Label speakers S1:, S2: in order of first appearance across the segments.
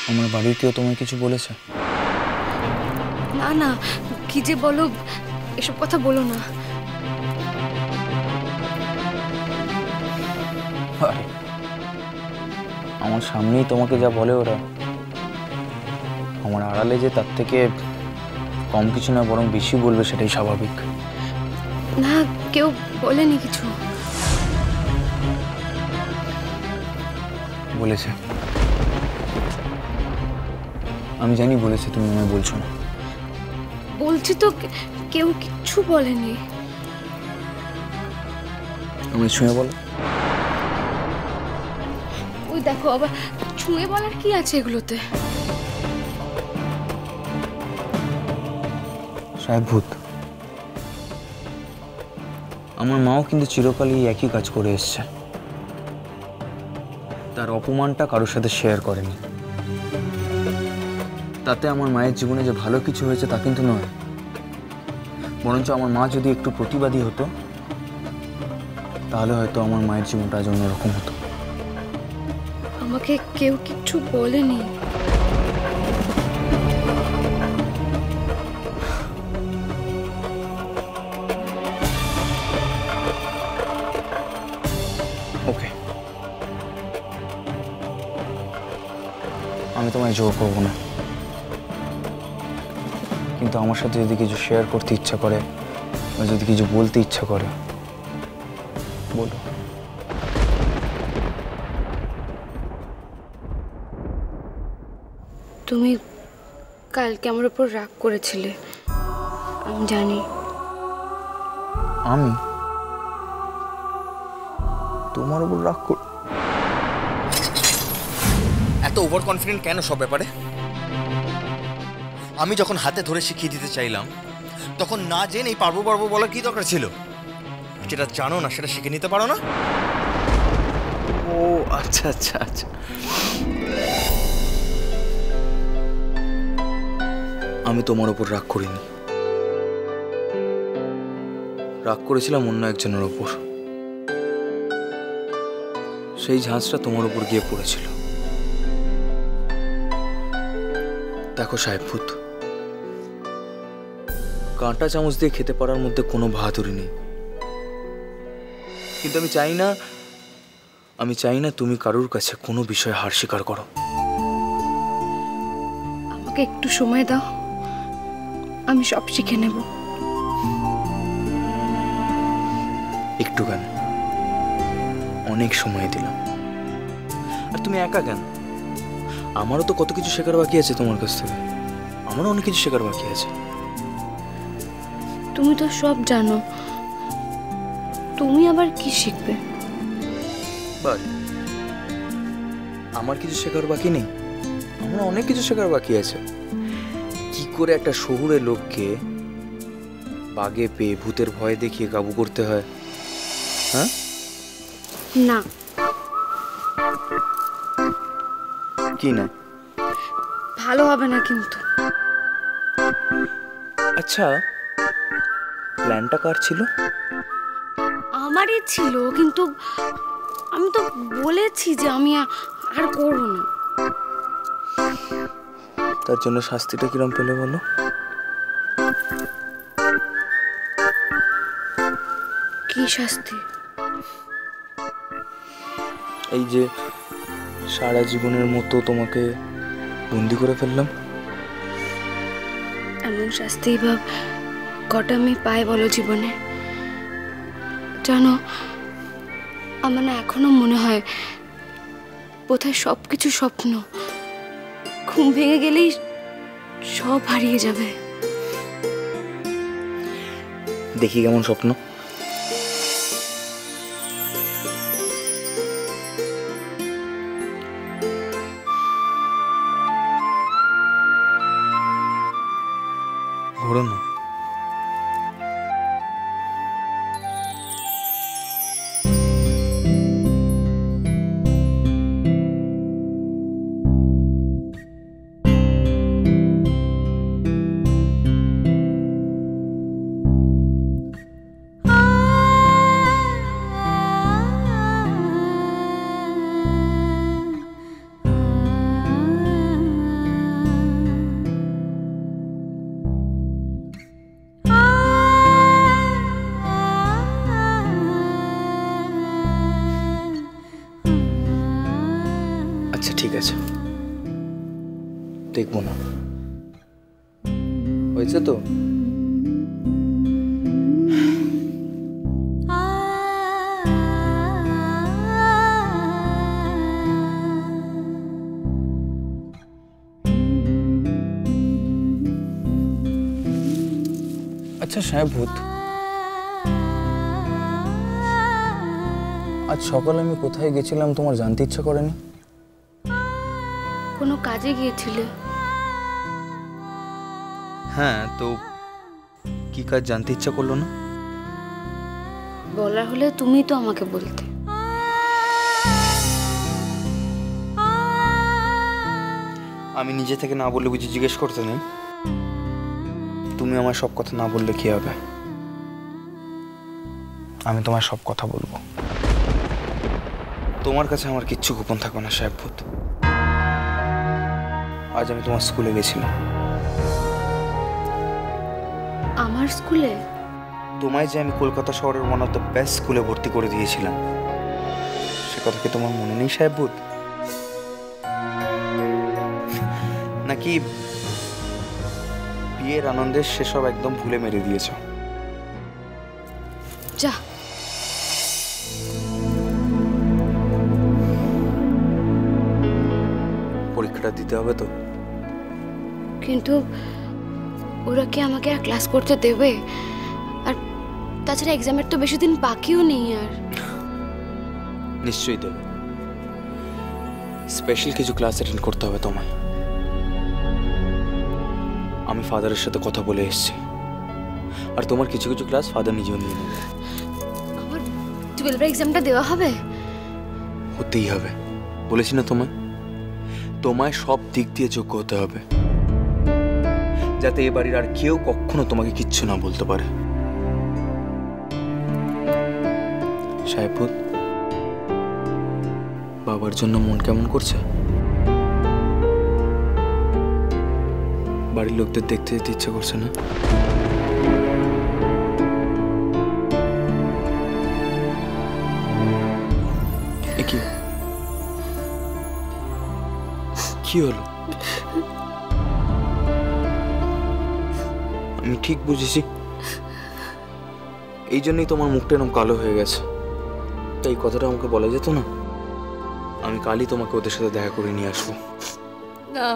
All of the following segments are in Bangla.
S1: আমার বাড়ির কেউ তোমায় কিছু বলেছে?
S2: না না, কি যে বলো, এসব কথা বলো না।
S1: আরে আমার সামনেই তোমাকে যা বলে ওরা, আমার আড়ালে যে তার থেকে কম কিছু না বরং বেশি বলবে, সেটাই স্বাভাবিক।
S2: না, কেউ বলেনি কিছু।
S1: বলেছে, আমি জানি বলেছে, তুমি আমায় বলছো না।
S2: বলছি তো, কেউ কিচ্ছু বলেনি।
S1: আমায় ছুঁয়ে বলো।
S2: ওই দেখো, আবার ছুঁয়ে বলার কি আছে এগুলোতে?
S1: সাহেব ভূত, আমার মাও কিন্তু চিরকালই একই কাজ করে এসছে। তার অপমানটা কারোর সাথে শেয়ার করেনি। তাতে আমার মায়ের জীবনে যে ভালো কিছু হয়েছে তা কিন্তু নয়, বরঞ্চ আমার মা যদি একটু প্রতিবাদী হতো তাহলে হয়তো আমার মায়ের জীবনটা আজ অন্যরকম হতো।
S2: আমাকে কেউ কিচ্ছু বলেনি।
S1: ওকে, আমি তোমায় জোর করবো না, কিন্তু আমার সাথে যদি কিছু শেয়ার করতে ইচ্ছা করে বা যদি কিছু বলতে ইচ্ছা করে, বলো।
S2: তুমি কালকে আমার উপর রাগ করেছিলে, আমি জানি।
S1: আমি তোমার উপর রাগ কর?
S3: এত ওভার কনফিডেন্ট কেন সব ব্যাপারে? আমি যখন হাতে ধরে শিখিয়ে দিতে চাইলাম তখন না জেনেই পারবো পারবো বলার কি দরকার ছিল? যেটা জানো না সেটা শিখে নিতে পারো না?
S1: ও আচ্ছা আচ্ছা আচ্ছা, আমি তোমার উপর রাগ করিনি, রাগ করেছিলাম অন্য একজনের উপর। সেই ঝাঁঝটা তোমার উপর গিয়ে পড়েছিল। দেখো সাহেব ভূত, কাঁটা চামচ দিয়ে খেতে পারার মধ্যে কোনো বাহাদুরি নেই, কিন্তু আমি চাই না তুমি কারোর কাছে কোনো বিষয়ে হার স্বীকার করো।
S2: আমাকে একটু সময় দাও, আমি সব শিখে নেব।
S1: একটু কেন, অনেক সময় দিলাম। আর তুমি একা কেন, আমারও তো কত কিছু শেখার বাকি আছে তোমার কাছ থেকে, আমারও অনেক কিছু শেখার বাকি আছে।
S2: তুমি তো সব জানো, তুমি আবার কি শিখবে?
S1: বাট আমার কিছু শেখার বাকি নেই, আমার অনেক কিছু শেখার বাকি আছে। কি করে একটা শহুরে লোককে বাগে পেয়ে ভূতের ভয় দেখিয়ে কাবু করতে হয়, হ্যাঁ?
S2: না,
S1: কি না?
S2: ভালো হবে না কিন্তু।
S1: আচ্ছা, প্ল্যানটা কার ছিল?
S2: আমারই ছিল, কিন্তু আমি তো বলেছি যে আমি আর করব না।
S1: তার জন্য শাস্তিটা কিরম পেলে বলো?
S2: কি শাস্তি?
S1: এই যে সারা জীবনের মতো তোমাকে বন্দি করে ফেললাম।
S2: এমন শাস্তি বা কটা আমি পাই বলো জীবনে? জানো, আমার না এখনো মনে হয় বোধহয় সবকিছু স্বপ্ন, ঘুম ভেঙে গেলেই সব হারিয়ে যাবে।
S1: দেখি কেমন স্বপ্ন। ঘোরো না। আচ্ছা ঠিক আছে, দেখবো না। হয়েছে তো? আচ্ছা সাহেবভূত, আজ সকালে আমি কোথায় গেছিলাম তোমার জানতে ইচ্ছা করেনি?
S2: কোনো কাজে গিয়েছিলে?
S1: হ্যাঁ, তো কি কাজ জানতে ইচ্ছা করলো না?
S2: বলার হলে তুমি তো আমাকে বলতে।
S1: আমি নিজে থেকে না বললে বুঝি জিজ্ঞেস করতে নেই? তুমি আমার সব কথা না বললে কি হবে? আমি তোমার সব কথা বলবো। তোমার কাছে আমার কিচ্ছু গোপন থাকবে না সাহেবভূত। আজ আমি তোমার স্কুলে গেছিলাম।
S2: আমার স্কুলে?
S1: তোমায় যে আমি কলকাতা শহরের ওয়ান অফ দ্য বেস্ট স্কুলে ভর্তি করে দিয়েছিলাম, সে কথা কি তোমার মনে নেই সাহেবভূত? নাকি বিয়ের আনন্দে সেসব একদম ভুলে মেরে দিয়েছ?
S2: যা,
S1: পরীক্ষাটা দিতে হবে তো।
S2: কিন্তু ওরা কি আমাকে আর ক্লাস করতে দেবে? আর তাছাড়া এক্সামের তো বেশি দিন বাকিও নেই। আর
S1: নিশ্চয়ই দেবে। স্পেশাল কিছু ক্লাস অ্যাটেন্ড করতে হবে তোমায়। আমি ফাদারের সাথে কথা বলে এসেছি, আর তোমার কিছু কিছু ক্লাস ফাদার নিজেও নিয়ে নেবে।
S2: আমার 12 এক্সামটা দেওয়া হবে?
S1: হতেই হবে, বলেছি না তোমায়? তোমায় সব দিক দিয়ে যোগ্য হতে হবে, যাতে এ বাড়ির আর কেউ কখনো তোমাকে কিচ্ছু না বলতে পারে। সাহেবভূত, বাবার জন্য মন কেমন করছে? বাড়ির লোকদের দেখতে যেতে ইচ্ছে করছে না? কি হলো? আমি ঠিক বুঝেছি, এই জন্যই তোমার মুখটা এরকম কালো হয়ে গেছে। তাই কথাটা আমাকে বলা যেত না? আমি কালই তোমাকে ওদের সাথে দেখা করে নিয়ে আসবো।
S2: না,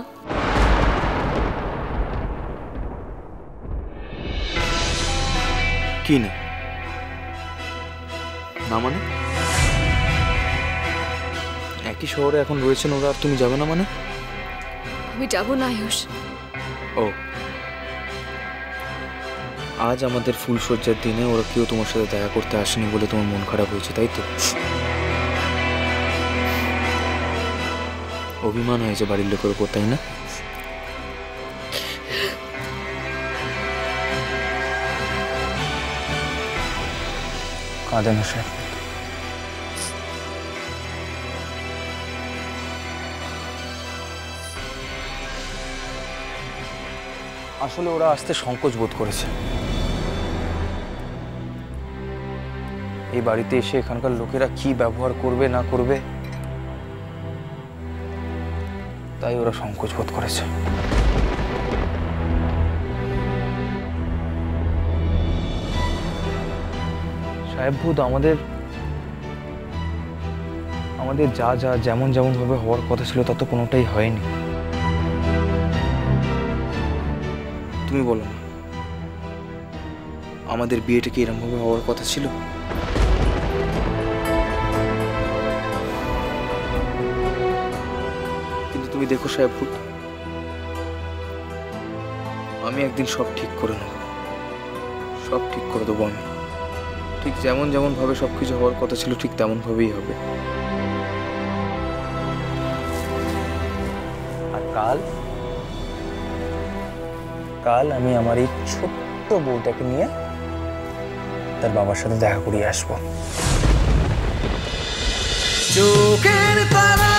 S1: কি না? না মানে? একই শহরে এখন রয়েছেন ওরা, আর তুমি যাবে না মানে?
S2: আমি যাব না আয়ুষ।
S1: ও, আজ আমাদের ফুলসজ্জার দিনে ওরা কেউ তোমার সাথে দেখা করতে আসেনি বলে তোমার মন খারাপ হয়েছে, তাই তো? অভিমান হয়েছে বাড়ির লোকের উপর, তাই না? কাঁদে না সে। আসলে ওরা আসতে সংকোচ বোধ করেছে। এই বাড়িতে এসে এখানকার লোকেরা কি ব্যবহার করবে না করবে, তাই ওরা সংকোচ বোধ করেছে। সাহেবভূত, আমাদের যা যা যেমন যেমন ভাবে হওয়ার কথা ছিল তা তো কোনোটাই হয়নি। তুমি বলো না, আমাদের বিয়েটা কি এরকম ভাবে হওয়ার কথা ছিল? কিন্তু তুমি দেখো সাহেবভূত, আমি একদিন সব ঠিক করে নেব, সব ঠিক করে দেবো আমি। ঠিক যেমন যেমন ভাবে সবকিছু হওয়ার কথা ছিল ঠিক তেমন ভাবেই হবে। আর কাল আমি আমার এই ছোট্ট বউটাকে নিয়ে তার বাবার সাথে দেখা করিয়ে আসবো।
S4: চোখের তারা